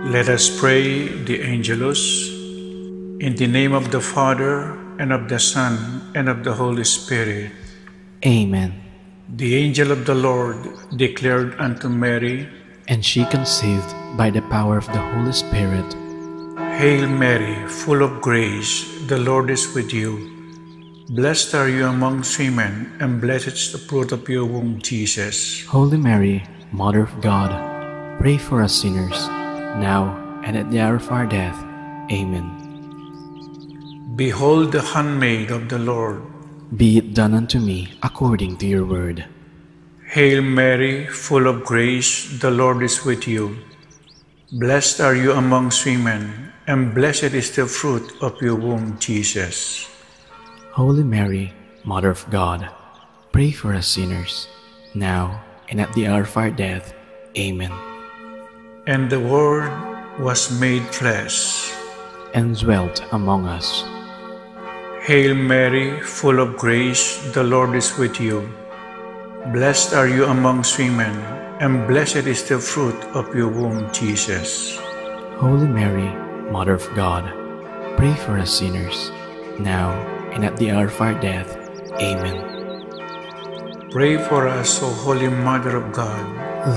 Let us pray the Angelus. In the name of the Father, and of the Son, and of the Holy Spirit. Amen. The angel of the Lord declared unto Mary, And she conceived by the power of the Holy Spirit. Hail Mary, full of grace, the Lord is with you. Blessed are you amongst women, and blessed is the fruit of your womb, Jesus. Holy Mary, Mother of God, pray for us sinners, now and at the hour of our death. Amen. Behold the handmaid of the Lord. Be it done unto me according to your word. Hail Mary, full of grace, the Lord is with you. Blessed are you amongst women, and blessed is the fruit of your womb, Jesus. Holy Mary, Mother of God, pray for us sinners, now and at the hour of our death. Amen. And the Word was made flesh, and dwelt among us. Hail Mary, full of grace, the Lord is with you. Blessed are you amongst women, and blessed is the fruit of your womb, Jesus. Holy Mary, Mother of God, pray for us sinners, now and at the hour of our death. Amen. Pray for us, O Holy Mother of God,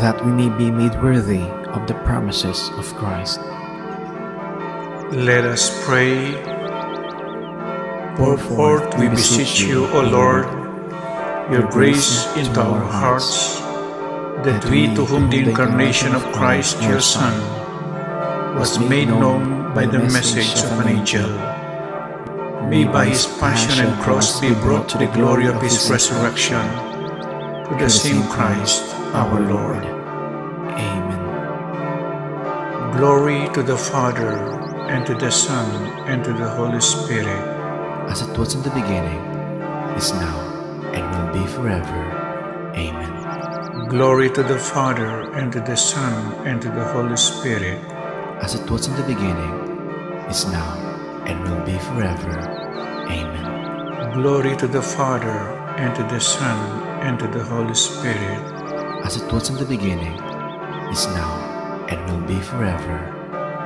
that we may be made worthy of the promises of Christ. Let us pray. Pour forth, we beseech you, O Lord, your grace into our hearts, that we, to whom the incarnation of Christ, your Son, was made known by the message of an angel, may by his passion and cross be brought to the glory of his resurrection, to the same Christ, our Lord. Amen. Glory to the Father, and to the Son, and to the Holy Spirit, as it was in the beginning, is now, and will be forever. Amen. Glory to the Father, and to the Son, and to the Holy Spirit, as it was in the beginning, is now, and will be forever. Amen. Glory to the Father, and to the Son, and to the Holy Spirit, as it was in the beginning, is now, and will be forever.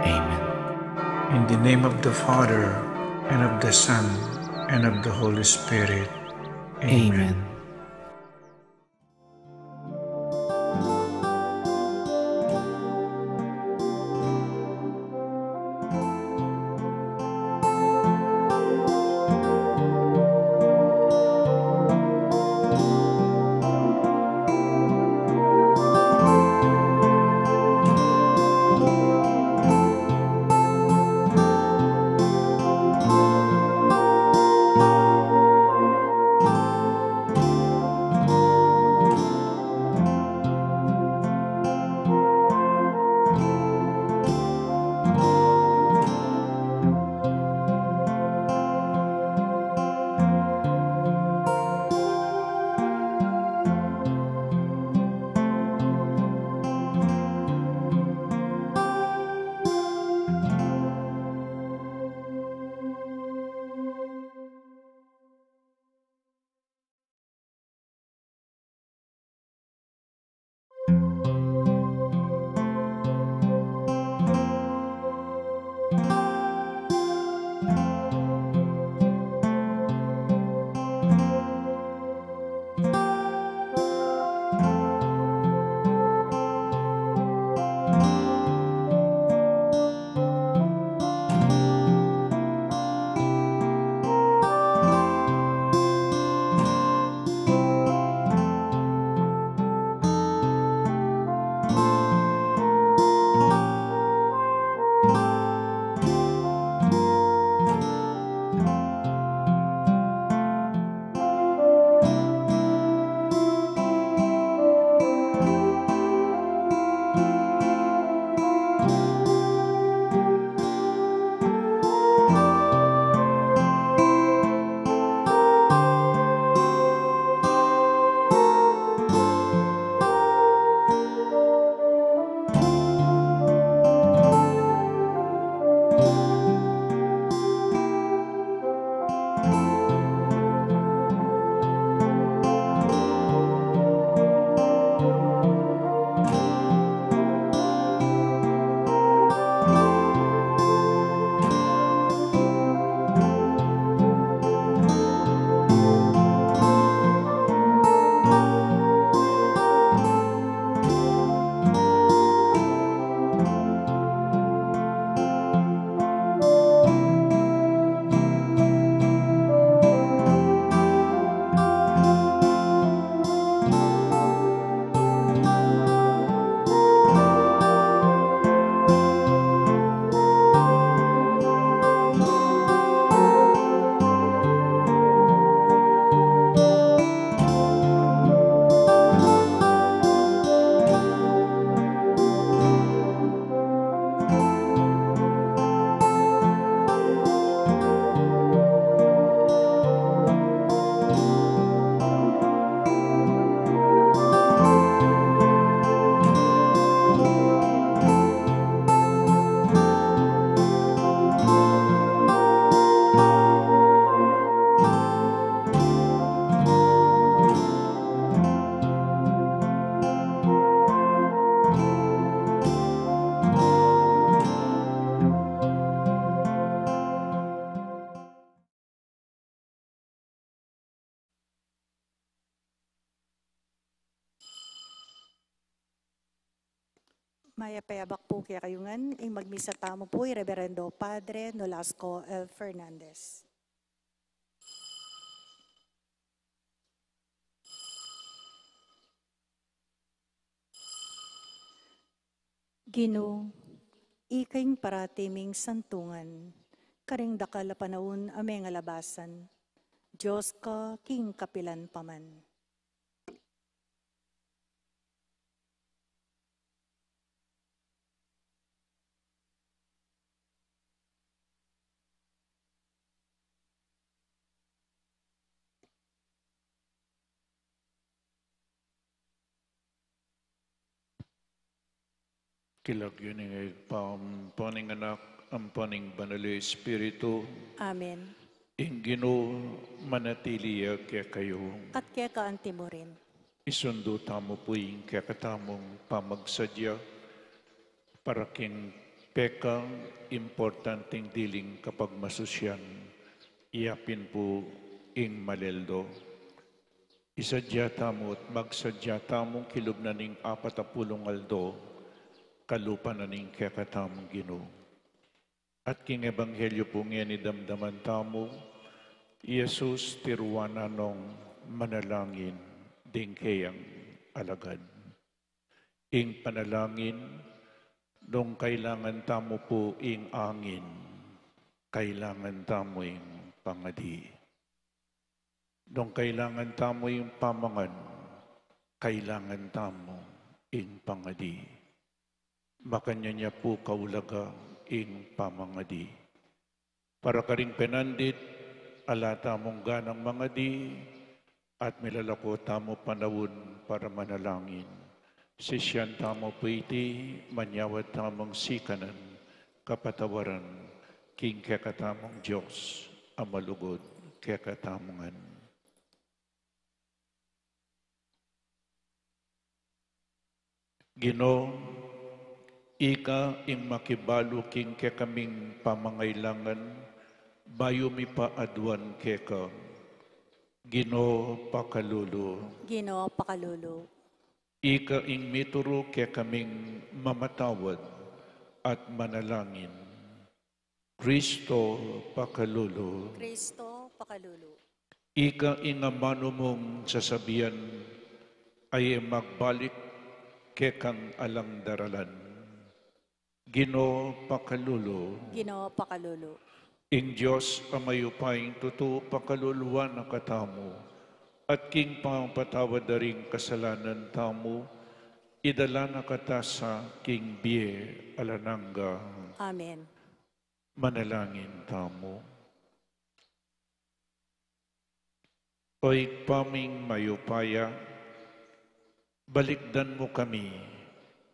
Amen. In the name of the Father, and of the Son, and of the Holy Spirit. Amen. Amen. Maya payabak po kaya kayungan, ing magmisa tamo po, Reverendo Padre Nolasco L. Fernandez. Ginoo, ikaing paratiming santungan, karing dakal panahon ameng alabasan, Diyos ka king kapilan paman. Kilag yun ngay pampaning anak, ang paning banalo Espiritu, Amen. Ingino manatili kaya kayo. At kaya kaanti mo rin. Isundo tamo po yung kaya katamong pamagsadya para king pekang importanteng diling kapag masusyan. Iyapin po ing maleldo. Isadya tamo at magsadya tamong kilog na ning 40 aldo kalupa na ning kaya katamong Ginoo. At king ebanghelyo po ngayon idamdaman tamo, Jesus tiruana nung manalangin ding kayang alagad. Ing panalangin, nung kailangan tamo po ing angin, kailangan tamo ing pangadi. Nung kailangan tamo ing pamangan, kailangan tamo ing pangadi. Makanya niya po kaulaga ing pamangadi. Para karing penandit, alata mong ganang mangadi, at milalako tamo panawon para manalangin. Sisyan tamo po iti, manyawat tamang sikanan, kapatawaran, king kekatamong Diyos, amalugod kekatamongan. Ginoo, ika ing makibalo king kekaming pamangailangan, bayo mi paadwan keka. Ginoo pakalulu. Ginoo pakalulu. Ika ing mituro kekaming mamatawad at manalangin. Kristo pakalulu. Kristo pakalulu. Ika ing amano mong sasabihan ay magbalik kekang alang daralan. Ginoo pakalulu. Ginoo pakalulu. Ing Diyos amayupaing totoo pakaluluan na katamo, at king pangpatawad daring kasalanan tamo, idala na katasa king biye alananga. Amen. Manalangin tamo. Oy paming mayupaya, balikdan mo kami,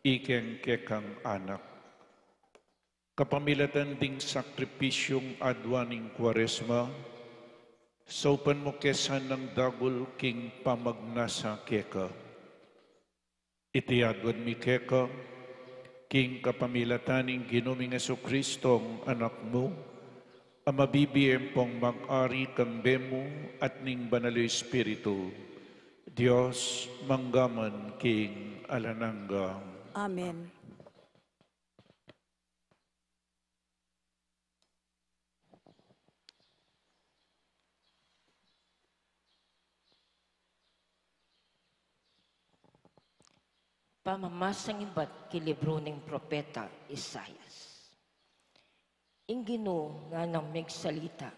ikeng kekang anak. Kapamilatan ding sakripisyong adwaning Kwaresma, saupan mo kesan ng dagol king pamagnasa keka. Itiadwan mi keka, king kapamilataning Ginoming Jesucristong anak mo, ang mabibiyem pong mag-ari kang bemo at ning banalo Espiritu, Diyos manggaman king alananga. Amen. Pamamasang iba't kilibro ng propeta Isaias. Ingino nga nang megsalita.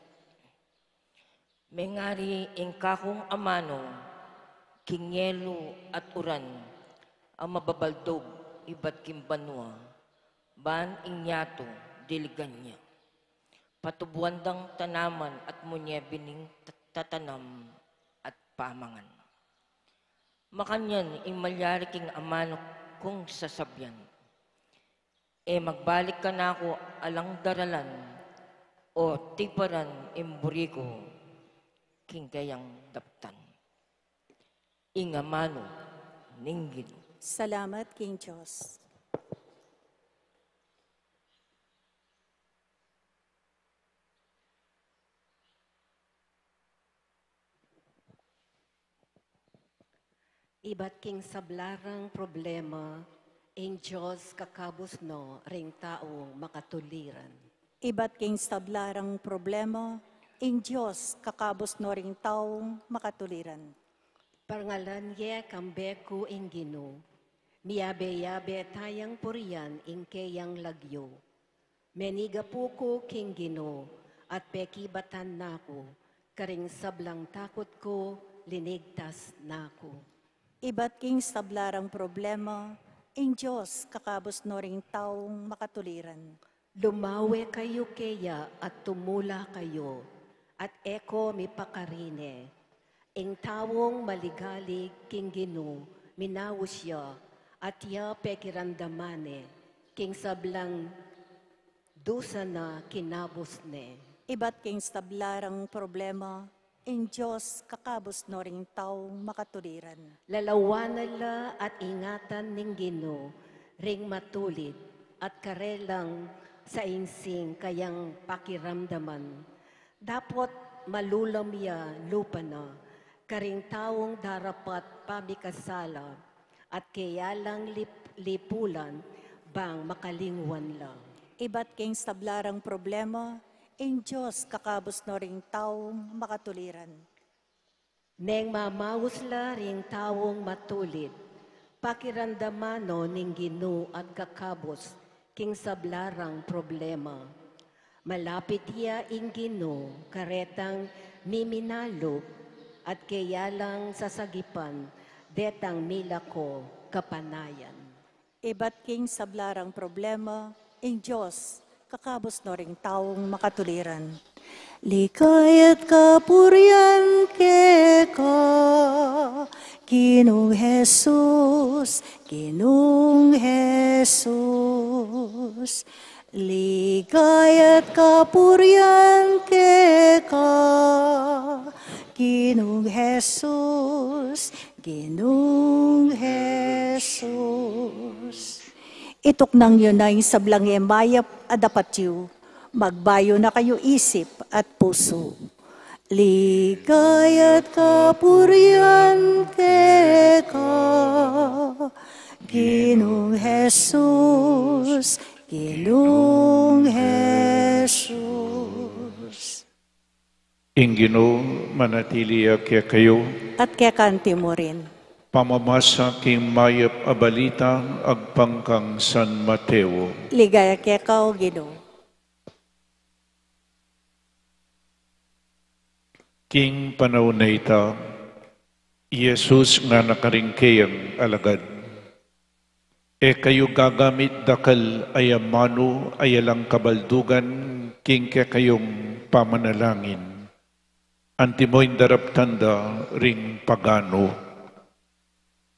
Mengari ing kakong amano, kingelo at uran, ang mababaldog iba't kimbanwa, ban inyato diligan niya. Patubuandang tanaman at munyebining tatanam at pamangan. Makanyan imalyari king amano kong sasabyan. Magbalik ka na ako alang daralan o tiparan imburiko king kayang daptan. Ingamano ninggin. Salamat, King Diyos. Iba't king sablarang problema, Ing Diyos kakabos no, ring taong makatuliran. Iba't king stablarang problema, ing Diyos kakabos no ring taong makatuliran. Parangalan ye kambeku ing Gino, miyabe-yabe tayang purian ing keyang lagyo. Meniga puko king Gino, at pekibatan nako, karing sablang takot ko, linigtas nako. Iba't king stablarang problema, ing Diyos kakabos no ring taong makatuliran. Lumawe kayo keya at tumula kayo, at eko mipakarine. Ing tawong maligalig king Gino, minawos siya, at ya pekirandamane, king sablang dusa na kinabos ne. Iba't king stablarang problema, ing Diyos kakabos no ring taong makatuliran. Lalawanan at ingatan ning Gino, ring matulid, at karelang sa insing kayang pakiramdaman. Dapat malulamya lupa na, karing taong darapat pamikasala, at kaya lang lipulan bang makalingwan lang. Iba't king stablarang problema, ing Diyos kakabos no ring taong makatuliran. Neng mamawusla ring tawong matulid, pakirandamano ning Gino at kakabos, king sablarang problema. Malapit iya ing Gino, karetang miminalo, at kaya lang sasagipan, detang mila ko kapanayan. Iba't king sablarang problema, ing Diyos kakabos no ring taong makatuliran. Likay at kapurian keka, Ginong Jesus, Ginong Jesus. Ligay at kapurian keka, Ginong Jesus, Ginong Jesus. Itok nang yun na yung sablang emayap adapat yu, magbayo na kayo isip at puso. Ligay at kapurian keka, Ginong Jesus, Ginong Jesus. Ingino, manatili kaya kayo, At kaya kanti mo rin. pamamasa king mayap abalita agpangkang San Mateo. Ligaya kaya kao, Ginoo. King panahon na ita, Jesus nga nakaringkayang alagad. E kayo gagamit dakal ayamano ayalang kabaldugan king kaya kayong pamanalangin. Antimoy daraptanda ring pagano.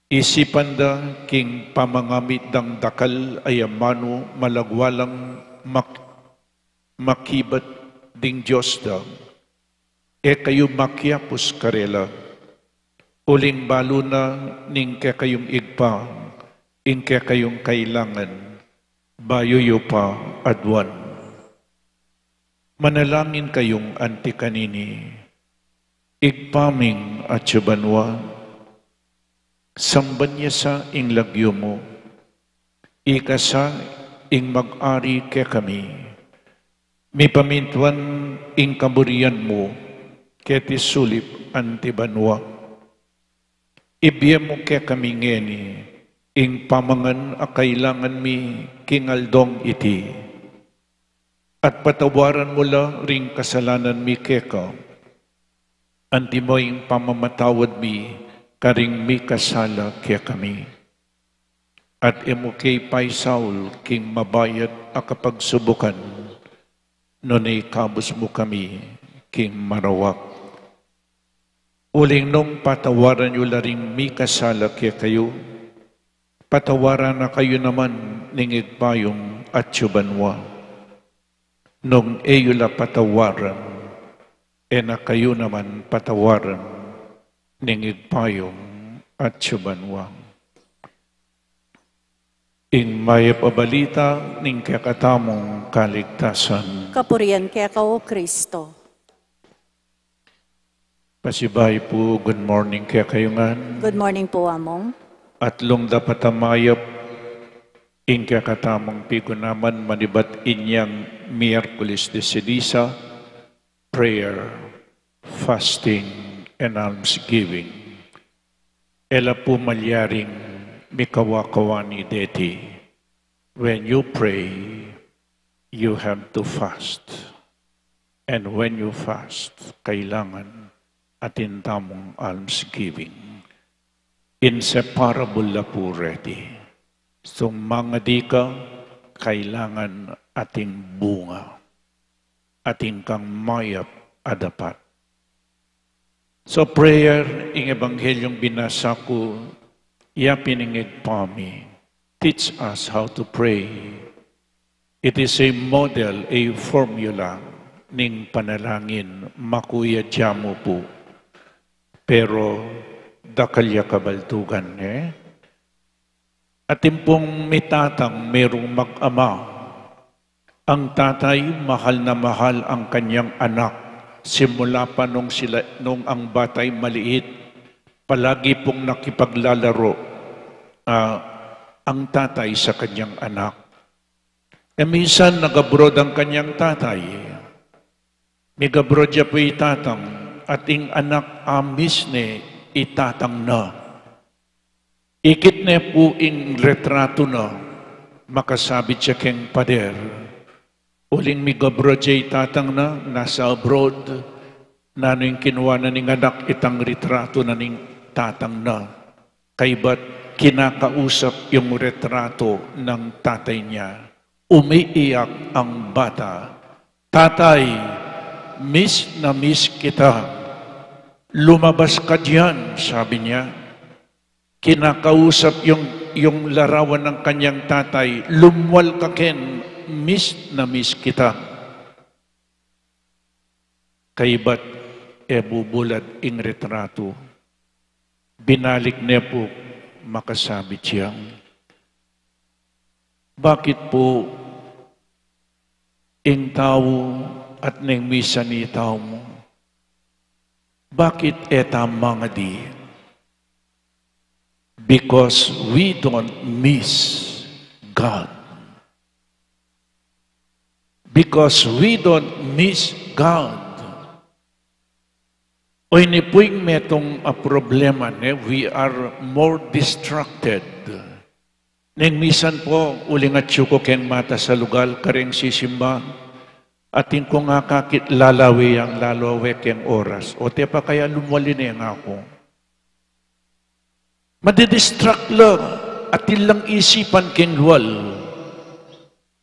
Isipanda king pamangamit dang dakal ayamano malagwalang makibat ding Diyos da. E kayo makiapos karela. Uling balo na ning kaya kayong igpa, ing kaya kayong kailangan, bayuyo pa adwan. Manalangin kayong antikanini, igpaming at subanwa, samban niya sa ing lagyo mo, ikasa ing mag-ari kaya kami, may pamintuan ing kaburian mo, keti sulip antibanwa. Ibiya mo kaya kami ngeni, ing pamangan a kailangan mi kingaldong iti. At patawaran mo la ring kasalanan mi keka, anti mo ing pamamatawad mi, karing mi kasala kaya kami. At imo kay Pai Saul, king mabayad a kapagsubukan, nunay kabos mo kami, king marawak. Uling nung patawaran nyo laring mi kasala kaya kayo, patawaran na kayo naman ningig payong at subanwa. Nung eyo la patawaran, e na kayo naman patawaran ningig payong at subanwa. Ing may pabalita ning kakatamong kaligtasan. Kapurian kaya kao, Kristo. Pasibay po, good morning kaya kayo nga. Good morning po, Among. At lung dapat amayap Ingka katamang pigo naman manibat inyang Miyerkules de Ceniza, prayer, fasting, and almsgiving. Ela po malyaring mikawakawani deti. When you pray, you have to fast. And when you fast, kailangan atin tamong almsgiving. Inseparable la po ready. So mga di ka, kailangan ating bunga. Ating kang mayap adapat. So prayer, ing ebanghelyong binasa ko, iya piningid pami. Teach us how to pray. It is a model, a formula, ning panalangin, makuya diyamo po. Pero, dakalya kabaltugan, Atin pong may tatang merong mag-ama. Ang tatay, mahal na mahal ang kanyang anak. Simula pa nung ang batay maliit, palagi pong nakipaglalaro ang tatay sa kanyang anak. Minsan nag-abroad ang kanyang tatay. Nag-abroad siya po itatang, ating anak amis ne itatang na. Ikit na po ing retrato na, makasabit siya keng pader. Uling mig-abroad siya itatang na, nasa abroad, na yung kinuha na ning anak itang retrato na ning tatang na. Kaiba't kinakausap yung retrato ng tatay niya. Umiiyak ang bata. Tatay, miss na miss kita. Lumabas ka diyan, sabi niya. Kinakausap yung larawan ng kanyang tatay. Lumwal ka ken, miss na miss kita. Kaiba't bubulad ing retrato. Binalik niya po, makasabit siya. Bakit po ing tao at neng misa ni tao mo? Bakit mga di? Because we don't miss God. Because we don't miss God. O inipuing metong problema, we are more distracted. Neng misan po, uling at syuko keng mata sa lugal, kareng sisimba, atin ko nga kakit lalawi ang lalawi keng oras. O te pa kaya lumwali na nga ako. Madidistract lang, atin lang isipan keng luwal.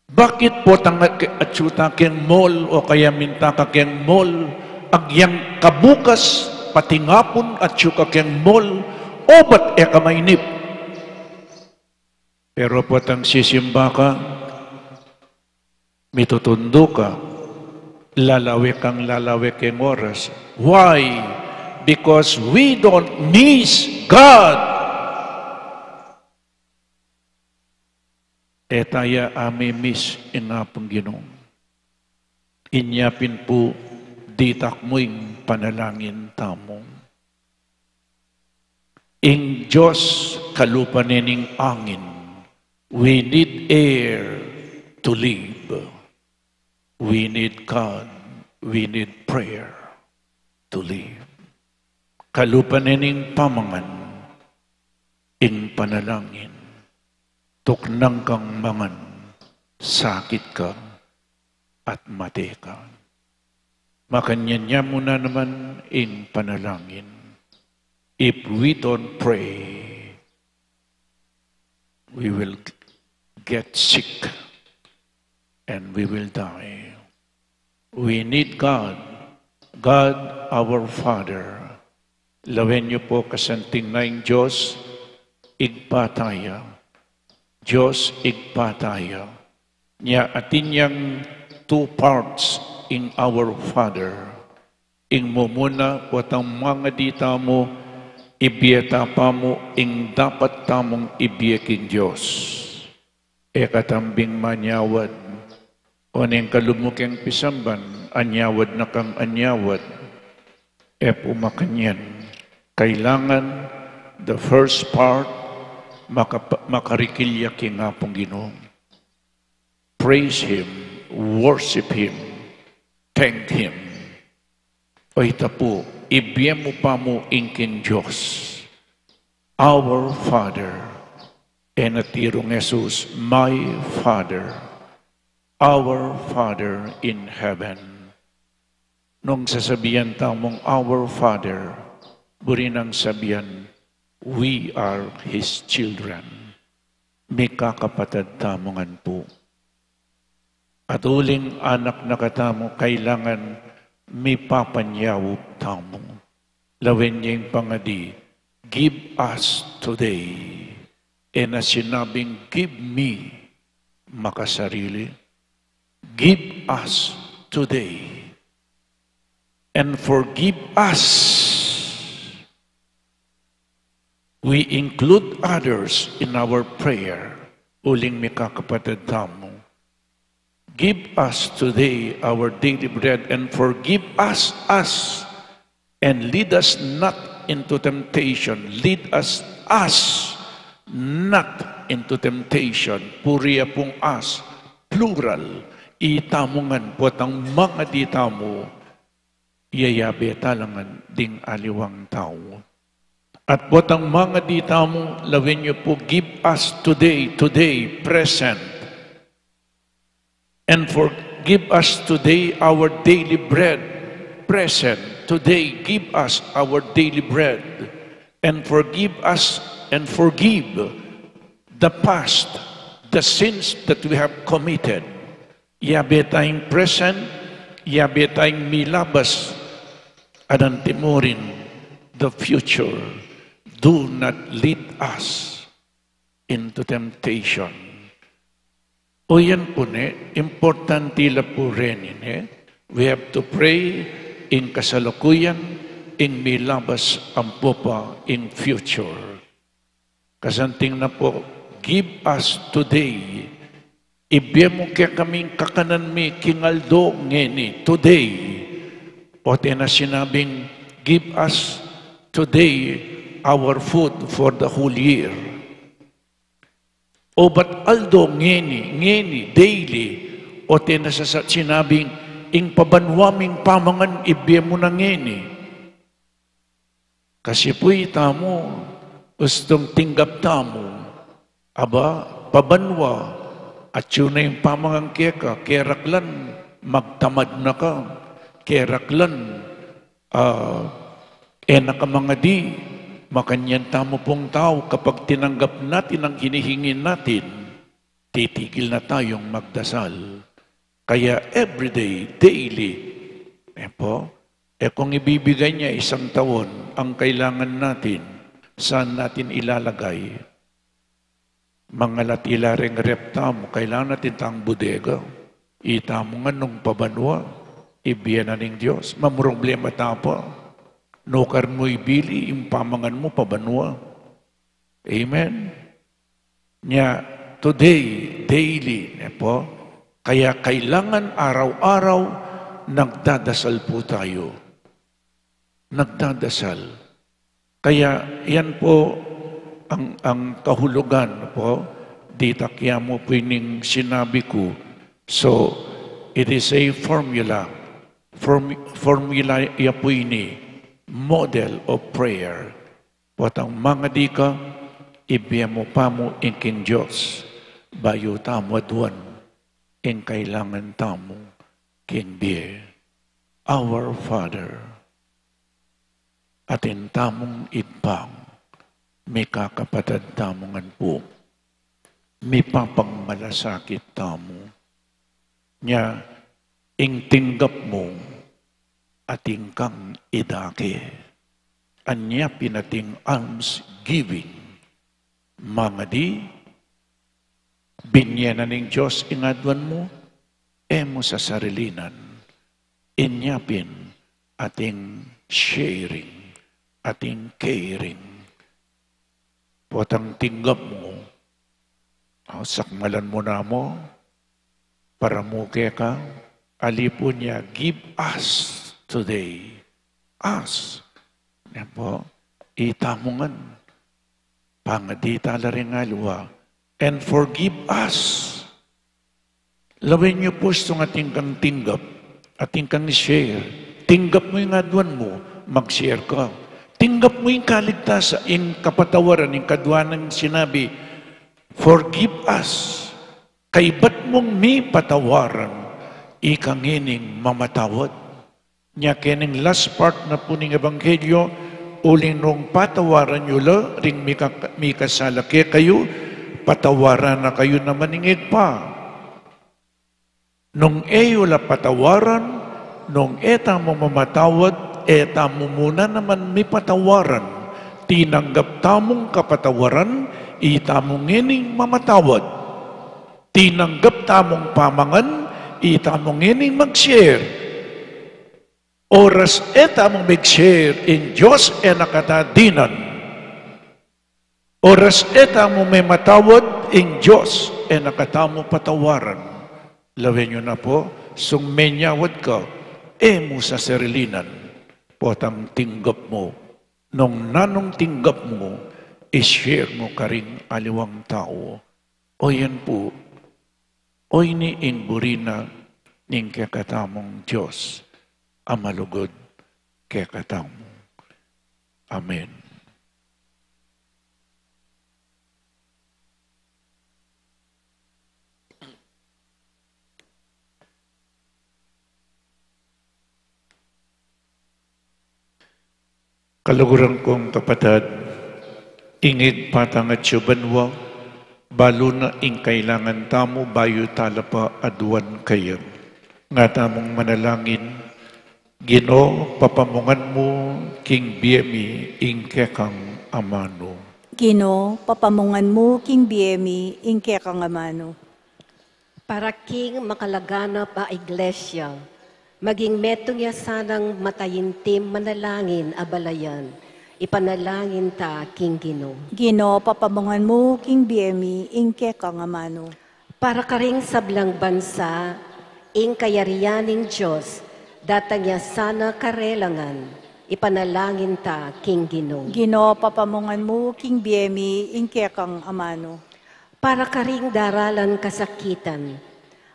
Bakit po at syuta keng mall o kaya minta ka keng mall, agyang kabukas, patingapon at syuka keng mall, o ba't kamainip? Pero po tang sisimba ka, mitutundo ka, lalawik kang lalawik ang oras. Why? Because we don't miss God. Taya miss inapong Ginoo. Inyapin po, ditak mo'y panalangin tamong. Ing Diyos kalupanening angin, we need air to live. We need God. We need prayer to live. Kalupanening pamangan, ing panalangin. Tuknang kang mangan, sakit ka, at mati ka. Makanya muna naman ing panalangin. If we don't pray, we will get sick and we will die. We need God. God, our Father. Lawin niyo po kasanting na yung Diyos, igpataya. Diyos, igpataya. Niya atin yang two parts in our Father. Ing mo muna, watang mga dita mo, ibiyata pa mo, ing dapat tamong ibiyaking Diyos. Katambing manyawad, o ning kalumukeng pisamban, anyawad na kang anyawad, pumakanyan. Kailangan, the first part, makarikilya nga pong Ginoo. Praise Him, worship Him, thank Him. O ita po, ibigyan mo pa mo inking Diyos. Our Father, and atirong Jesus, my Father, our Father in heaven. Nung sasabihan tamong our Father, burin ang sabihan, we are His children. May kakapatid tamongan po. At uling anak na katamo, kailangan may papanyawop tamo. Lawin niya yung pangadi, give us today. E na sinabing, give me, makasarili. Give us today. And forgive us. We include others in our prayer. Uling may kakapatid tamo. Give us today our daily bread and forgive us, and lead us not into temptation. Lead us not into temptation. Puriya pong us, plural. Itamungan po ang mga ditamo, iyayabe talangan ding aliwang tao. At po ang mga ditamo, lawin niyo po, give us today, present. And forgive us today our daily bread, present. Today, give us our daily bread. And forgive us and forgive the past, the sins that we have committed. Yabe tayong present, yabe tayong milabas, adantimurin the future. Do not lead us into temptation. O yan po importante la po rin. We have to pray in kasalukuyan, in milabas ang popa in future. Kasanting na po, give us today. Ibigay mo kaya kaming kakanan mi kingaldo ngeni today. O na sinabing, give us today our food for the whole year. O ba't aldo ngeni, daily, o na sinabing, ing pabanwaming pamangan ibigay mo na ngeni. Kasi po itamo, gustong tinggap tamo, aba, pabanwa, at yun na yung pamangang keka, keraklan, magtamad na ka, keraklan, nakamanga di, makanyan tamo pong tao, kapag tinanggap natin ang hinihingin natin, titigil na tayong magdasal. Kaya everyday, daily, kung ibibigay niya 1 taon, ang kailangan natin, saan natin ilalagay? Mga latilaring reptamo, kailangan natin tang bodega. Itamo nga nung pabanwa, ibiyan na ng Diyos. Mamroblema tapa. Nukar mo ibili, yung pamangan mo pabanwa. Amen? Nya, today, daily, kaya kailangan araw-araw, nagdadasal po tayo. Nagdadasal. Kaya yan po ang kahulugan po. Di takya mo po yung sinabi ko. So, it is a formula. Formula ya po ini. Model of prayer. Potang mga di ka, ibiya mo pa mo inking Diyos. Bayo tamo aduan. In kailangan tamo, kin biye, our Father, atin tamong itpang, may kakapatid tamongan po, may papangmalasakit tamo, nya, ing tinggap mo, ating kang idake, anya pinating alms giving, mga di, binyanan ng Diyos ingadwan mo, mo sa sarilinan, inyapin ating sharing, ating caring. Potang tinggap mo, sakmalan mo na mo, para mo ka, alipo niya, give us today. Us. Yan po, itamungan. Pangadita la rin nga luwa. And forgive us. Lawin niyo po itong ating kang tinggap, ating kang share. Tinggap mo yung adwan mo, mag-share ka. Tinggap mo yung kaligtasan, yung kapatawaran, yung kadwanang sinabi, forgive us. Kay ba't mong may patawaran, ikangining mamatawad. Nya kening last part na po ng Ebanghelyo, uling nung patawaran nyo la, ring may kasalaki kayo, patawaran na kayo na maningig pa. Nung eyo la patawaran, nung eta mo mamatawad, eta mo muna naman may patawaran. Tinanggap tamong kapatawaran, ita mong ngining mamatawad. Tinanggap tamong pamangan, ita mong ngining mag-share. Oras eta mong mag-share in Diyos e nakatadinan. Oras eta mong may matawad in Diyos e nakatamo patawaran. Lawin nyo na po, sung menyawad ka, mo sa serilinan, potang tinggap mo. Nung nanong tinggap mo, i-share mo ka rin aliwang tao. O yan po, oy ni inburina ning kakatamong Diyos, amalugod kakatamong. Amen. Kaluguran kong kapatid, ingig patang at syubanwa, balo na ing kailangan tamo bayo talapa aduan kayo. Nga tamong manalangin, Ginoo papamungan mo king biemi ing kekang amano. Ginoo, papamungan mo king biemi ing kekang amano. Para king makalaganap a iglesia, maging metong ya sanang matayintim manalangin abalayan, ipanalangin ta king Ginoo. Ginoo, papamungan mo king biemi ing kekang amano. Para karing sablang bansa, ing kayarianing Diyos, datang ya sana karelangan, ipanalangin ta king Ginoo. Ginoo, papamungan mo king biemi ing kekang amano. Para karing daralan kasakitan,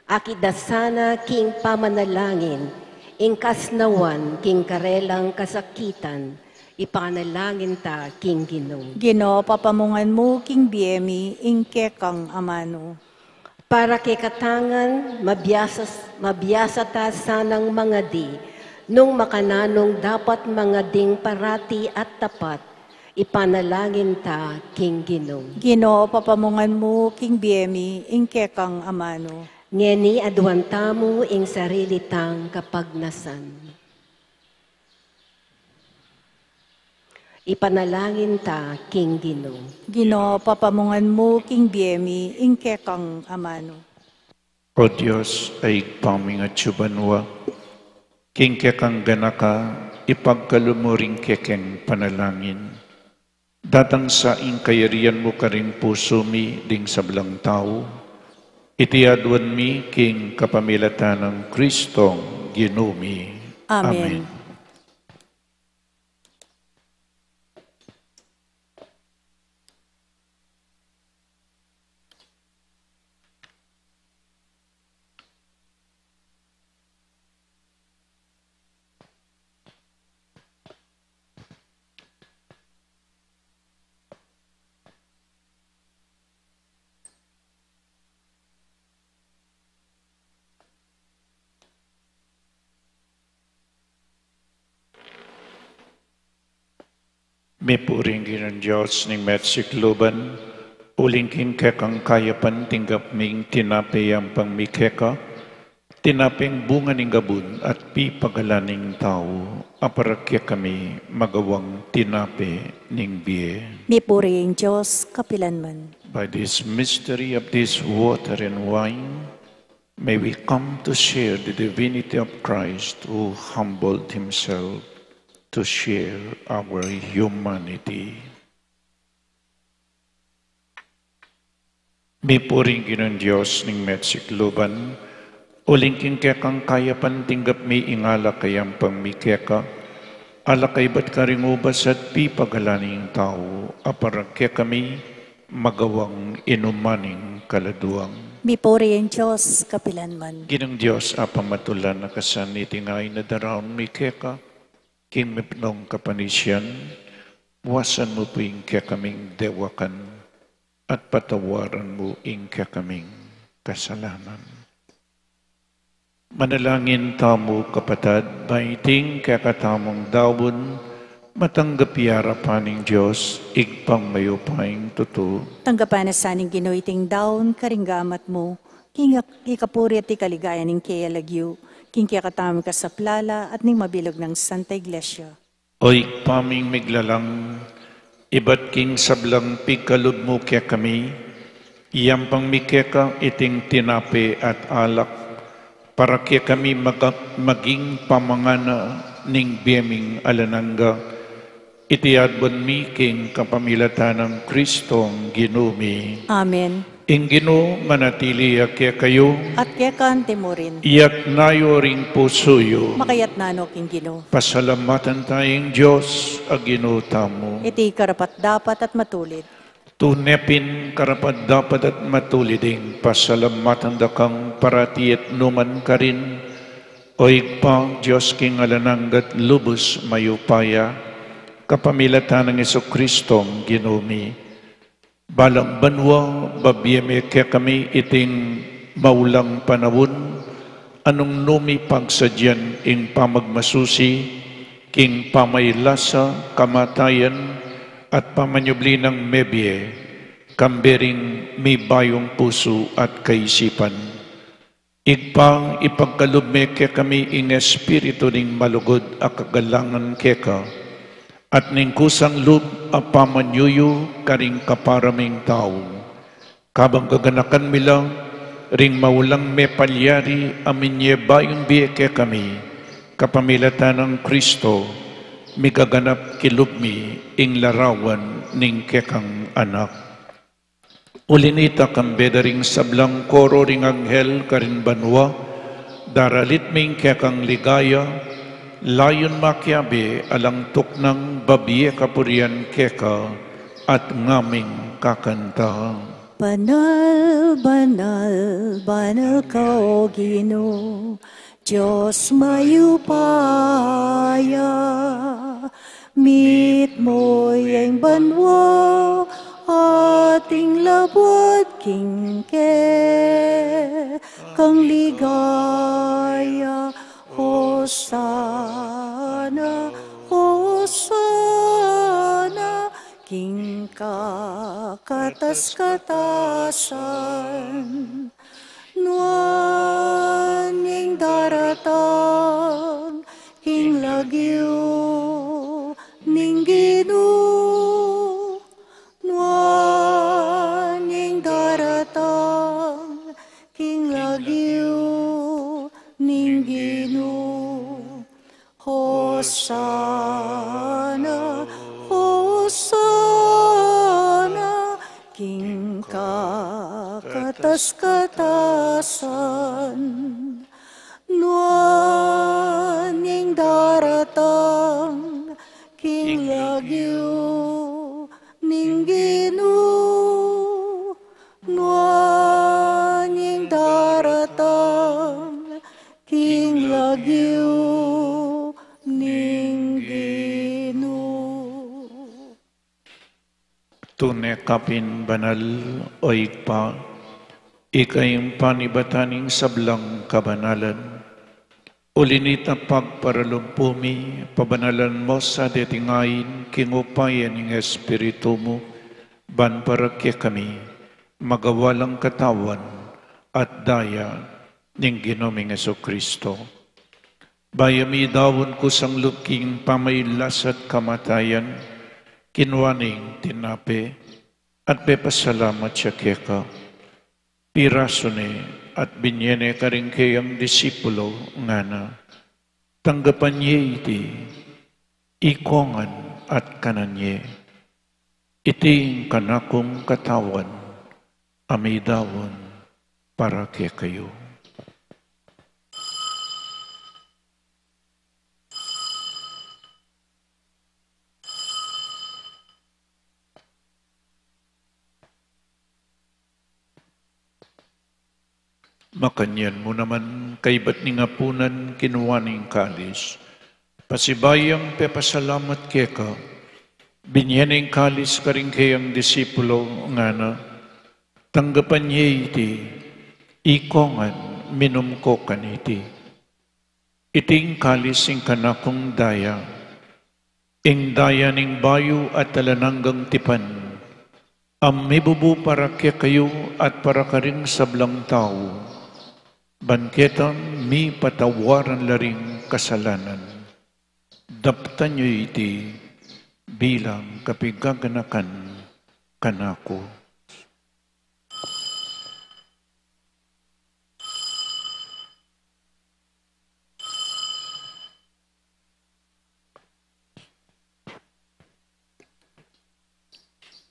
akida sana king pamanalangin, ing kasnawan king karelang kasakitan, ipanalangin ta king Ginoo. Ginoo, papamungan mo king biemi ing kekang amano. Para kay katangan, mabiyasa ta sanang mga di, nung makananong dapat mga ding parati at tapat, ipanalangin ta king Ginoo. Ginoo, papamungan mo king biemi ing kekang amano. Ngeni aduan tamo ing sarili tang kapagnasan. Ipanalangin ta king Ginoo. Ginoo, papamungan mo king biemi ing kekang amano. O Diyos ay paming at syubanwa, king kekang ganaka, ipagkalumuring kekeng panalangin. Datang sa ing kayarian mo ka rin puso mi ding sablang tao, itiadwan mi king kapamilatan ng Kristong Ginoo mi. Amen. May puring ng Diyos ng Metsikloban, uling king kekang kayapan tinggap ming tinapay ang pangmikeka, tinaping bunga ng gabun at pipagalaning tao, aparakya kami magawang tinape ning biye. May puring Diyos, kapilanman. By this mystery of this water and wine, may we come to share the divinity of Christ who humbled himself to share our humanity. May puring ng Diyos ng Metsikloban, uling king kekang kayapan tinggap may ingala kayang pangmikeka, alakay ba't karingubas at pipagalaning tao, aparakya kami magawang inumaning kaladuang. Mipuri ang Diyos, kapilanman. Ginang Diyos, apamatulan na kasan itingay na daraon mi keka, king mipnong kapanisyan, wasan mo po ing kaming dewakan, at patawaran mo ing kaming kasalanan. Manalangin tamo kapatad, baiting kakatamong dawon, matanggap yarapaning Diyos, igpang mayupaing tuto. Tanggapan na saning ginuiting daon, karinggamat mo, king ikapuri at ikaligaya ning kaya lagyo, king kakatamang ka sa plala at ning mabilog ng Santa Iglesia. Oy paming miglalang, iba't king sablang pigkalod mo kaya kami, iyang pang mikeka iting tinape at alak, para kaya kami maging pamangana ning biyeming alananga, itiadbon mi king kapamilatan ng Kristong ginumi. Amen. Ing Ginoo manatili kaya kayo, At kaya kante mo rin, iyak nayo ring pusoyo. makayat nano king Ginoo. Pasalamatan tayong Diyos, Ginoo tamo. Iti karapat dapat at matulid. Tunepin karapat dapat at matuliding pasalamatan da kang parati at numan ka rin. Oig pa, Diyos king alananggat lubos mayupaya, kapamilatan ng Jesucristong ginumi. Balang banwa, babiyeme kaya kami iting maulang panawon, anong numi pagsadyan ing pamagmasusi, king pamaylasa, kamatayan, at pamanyubli ng mebye, kambering may bayong puso at kaisipan. Igpang ipagkalubme kaya kami in espiritu ning malugod at kagalangan keka, at ning kusang lub ang pamanyuyo karing kaparaming tao. Kabang kaganakan milang, ring maulang me palyari aminye bayong biye kaya kami, kapamilatan ng Kristo, migaganap kilubmi ing larawan ning kekang anak. Ulinita kang bedaring sablang koro ring anghel karin banwa, daralit ming kekang ligaya, layon makiabe alang tuknang babiye kapurian keka at ngaming kakanta. Banal, banal, banal ka o Ginoo, Diyos mayupaya, meet mo yung banwa, ating labot kingke, kang ligaya, Hosana, Hosana, king kakatas-katasan, nuan ning daratang, king lagyo, ning Ginoo, nuan ning daratang, king lagyo, ning Ginoo, Hosana, Hosana, king kakatas-katasan, nuan ning daratang, king lagyo, ning Ginoo, nuan ning daratang, king lagyo, ning Ginoo. Tunay kapin banal o igpa, ikayong panibataning sablang kabanalan. Ulinita pagparalupumi, pabanalan mo sa detingayin, kingupayan ng Espiritu mo, ban para kaya kami, magawalang katawan at daya ng Ginoming Jesucristo. Bayami dawon ko sang luking pamaylas at kamatayan, kinwaning tinape, at pepasalamat siya keka. Piraso ni at binyene ka rin kayang disipulo nga na, tanggapan niya iti, ikongan at kananye, iti kanakong katawan, amidawon para kaya kayo. Makanyan mo naman kay ba't ni ngapunan kinuwaning kalis. Pasibayang pepasalamat keka, binyaning kalis ka rin kayang disipulo nga na, tanggapan niya iti, ikongan minum ko kaniti. Iting kalis ing kanakong daya, ing daya ning bayo at talananggang tipan, mibubu para kaya kayo at para ka rin sablang tao, banketan mi patawaran laring kasalanan. Daptan niyo iti bilang kapigaganakan kanako.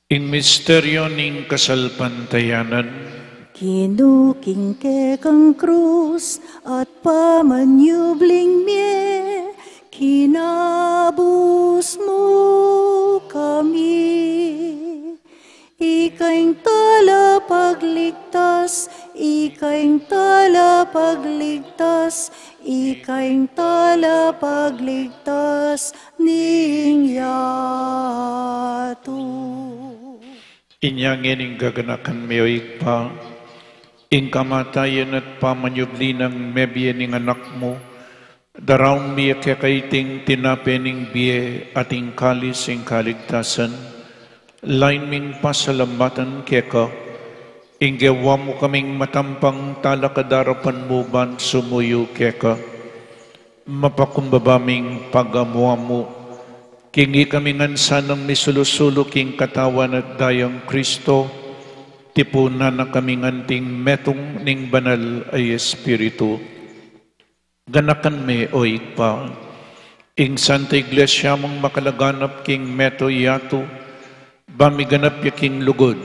Ing misteryo ning kasalpantayanan, Kinukingke kang krus at pamanyubling mie, kinabus mo kami. Ikaing talapagligtas, ikaing talapagligtas, ikaing talapagligtas ning yato. inyangin ing gaganakan meoik pa, ing kamatayan at pamanyubli ng mebye ning anak mo, daraon miya kakaiting tinapening biye ating kalis ing kaligtasan, lain ming pasalamatan keka, ing gawa mo kaming matampang talakadarapan mo ban sumuyo keka, mapakumbabaming pagamuha mo, kingi kami ngansan ng misulusulo king katawan at dayang Kristo, tipunan na kami nganting metong ning banal ay Espiritu. Ganakan me o ikpa, ing Santa Iglesia mong makalaganap king meto yato, bamiganap ya king lugod,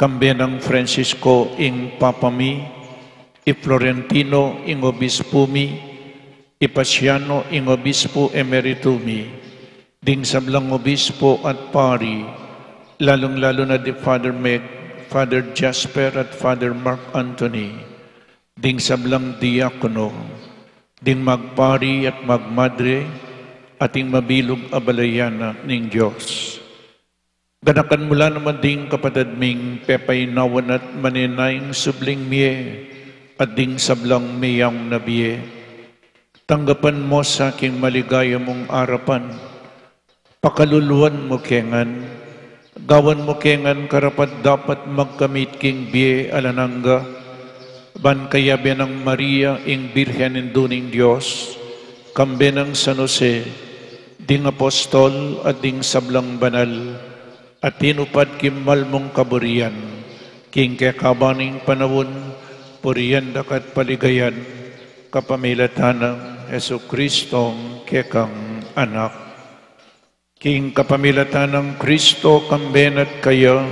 kambe ng Francisco ing papami, i Florentino ing obispo mi, i Pasiano ing obispo emeritumi, ding sablang obispo at pari, lalong-lalo na di Father Meg, Father Jasper at Father Mark Anthony, ding sablang diakono, ding magpari at magmadre, ating mabilog abalayana ning Diyos. Ganakan mula naman ding kapadadming pepaynawan at maninayang subling miye, at ding sablang miyang nabiye. Tanggapan mo sa aking maligaya mong arapan, pakaluluan mo kengan, gawan mo kengan karapat dapat magkamit king biye alanangga, ban kaya ng Maria ing Birhen induning Diyos, kambe ng San Jose, ding apostol at ding sablang banal, at tinupad kimal mong kaburian, king kekabaning panawon, puriyan dakat paligayan, kapamilatan ng Heso Kristong kekang anak. King kapamilatan ng Kristo kamben at kaya,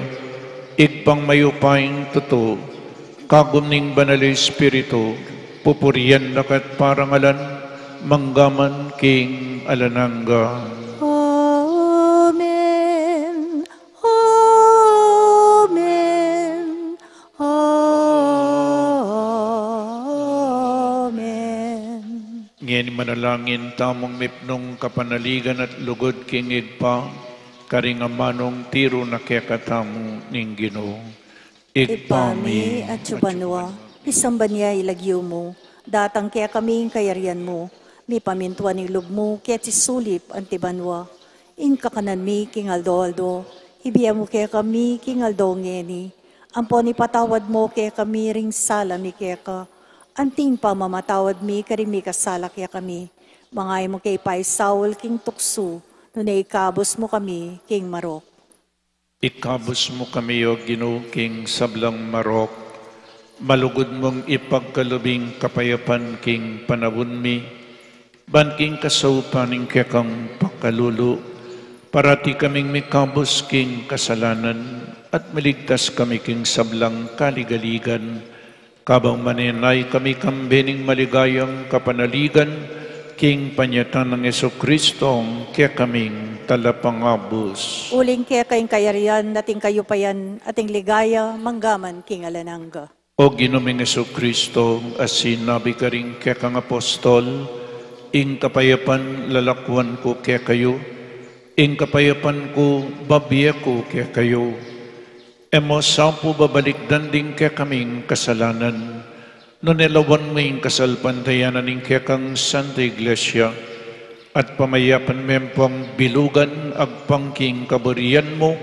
igpang mayupaing totoo, kagumning banal Espiritu, pupuriyan dakat parangalan, manggaman king alanangga. Amen. Amen. Amen. Ngayon manalangin tamong mipnong kapanaligan at lugod king igpa, karingamanong tiro na kekatamu ning Ginoo. Ipami at subanwa, isamba niya ilagyo mo, datang kaya kaming kayarian mo, mi pamintuan ng lub mo, kaya sulip ang tibanwa, ing kakanan mi king aldo-aldo, hibiya mo kaya kami king aldo ngeni, ampon ipatawad mo kaya kami ring sala mi kaya ka, anting pa mamatawad mi karimi kasala kaya kami, mangay mo kay Pai Saul king tukso, nunay ikabos mo kami king marok. Ikabos mo kami o Ginoo king sablang marok, malugod mong ipagkalubing kapayapan king panawon mi, ban king kasaupaning kekang pakalulu, parati kaming mikabos king kasalanan, at maligtas kami king sablang kaligaligan, kabang maninay kami kambening maligayang kapanaligan, king panyatan ng Yesu Kristong kaya kaming talapangabos. Uling kaya kayong kayarian, nating kayo pa yan, ating ligaya, manggaman king alanangga. O Ginoong Kristo, as sinabi ka rin kaya kang apostol, ing kapayapan lalakwan ko kaya kayo, ing kapayapan ko babiya ko kaya kayo. Emo sampu babalik danding kaya kaming kasalanan, no nelawan mo ing kasalpantayanan ing kaya kang Santa Iglesia, at pamayapan mempong bilugan agpangking kaburian mo,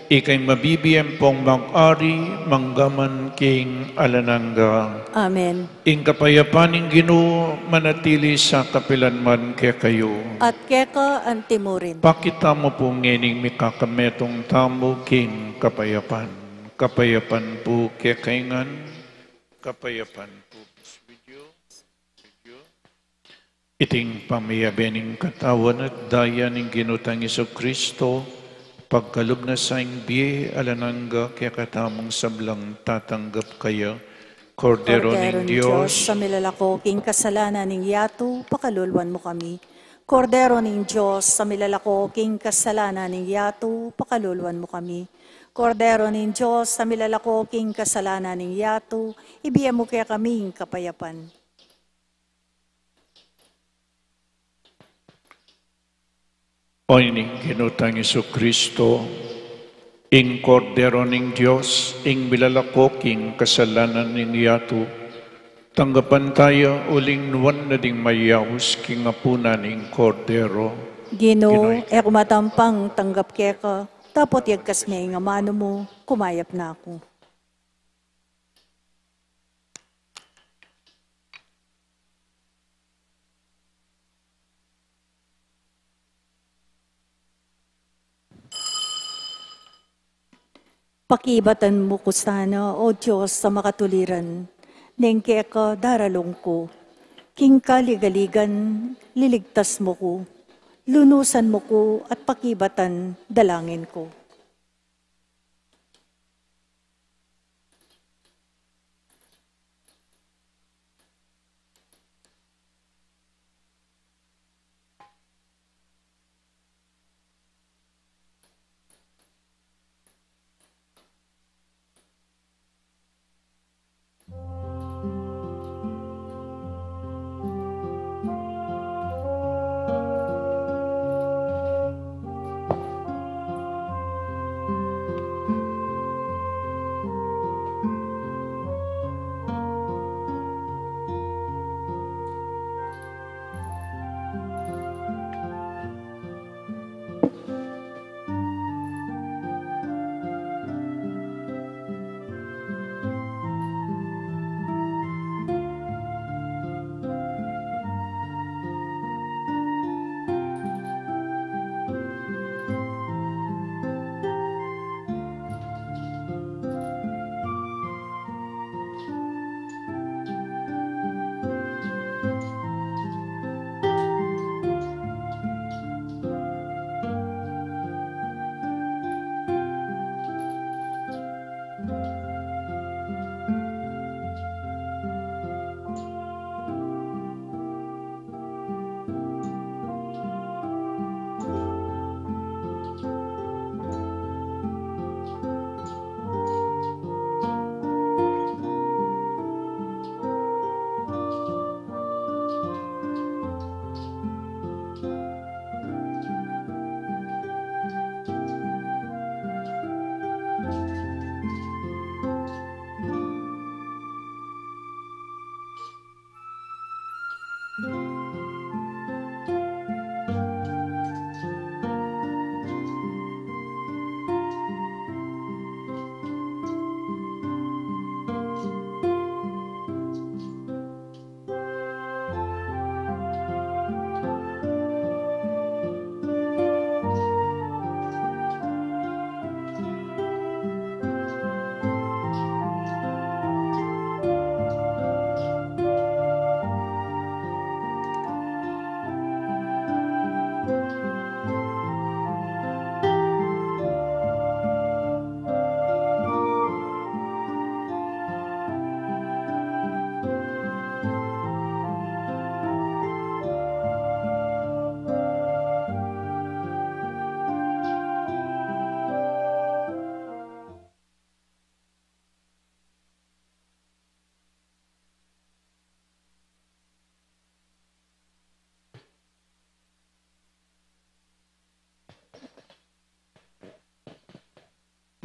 ikay mabibiyem pong mag-ari, manggaman king alananga. Amen. Ing kapayapaning Ginoo manatili sa kapilanman kaya kayo. At keka ang timurin. Pakita mo po ngening mikakametong tamo king kapayapan. Kapayapan po kaya kaingan. Kapayapan po with you. Iting pamayabening katawan at daya ng Ginutang Kristo, pagkalob na sa biye alananga kaya katamang sablang tatanggap kaya. Kordero ng Diyos, sa milalakoking kasalanan ng yato, pakalulwan mo kami. Kordero ng Diyos, sa milalakoking kasalanan ng yato, pakalulwan mo kami. Kordero ng Diyos, sa milalakoking kasalanan ng yato, ibigay mo kaya kaming kapayapan. O ining Ginutang Kristo, ing kordero ng Diyos, ing milalakoking kasalanan ng yato, tanggapan tayo uling nuwan na ding mayawis king apunan ing kordero. Ginoo, kumatampang tanggap keka, tapot yagkas may nga mano mo, kumayap na ako. Pakibatan mo ko sana, O Diyos, sa makatuliran, neng keka daralong ko. King kaligaligan, liligtas mo ko, lunusan mo ko at pakibatan, dalangin ko.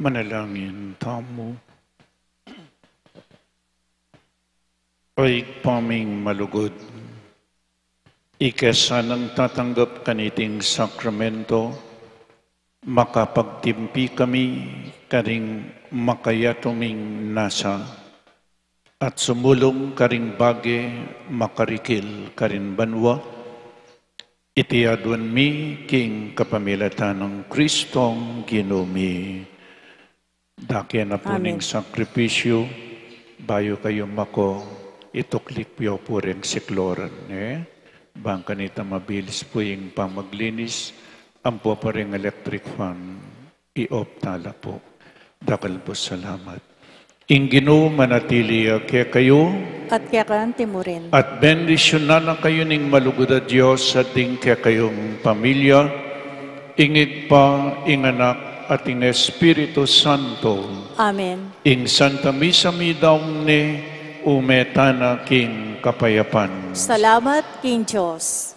Manalangin tamo. Ay paming malugod, ikasanang tatanggap kaniting sakramento, makapagtimpi kami karing makayatuming nasa, at sumulong karing bage makarikil karin banwa, itiadwan mi king kapamilatan ng Kristong Ginumi. Dakyan na po ning sakripisyo, bayo kayo mako, ituklik piyo po rin sikloran. Bangka nita mabilis po yung pamaglinis, ang po pa rin electric fan, i-off tala po. Dakal po salamat. Ingino manatili kaya kayo, At kaya kanti mo rin. at bendisyon na kayo ning malugod a Diyos sa ting kaya kayong pamilya, ingig pa, inganak, at ing Espiritu Santo, Amen. ing Santa Misa mi daw ni umetana king kapayapan. Salamat, King Diyos.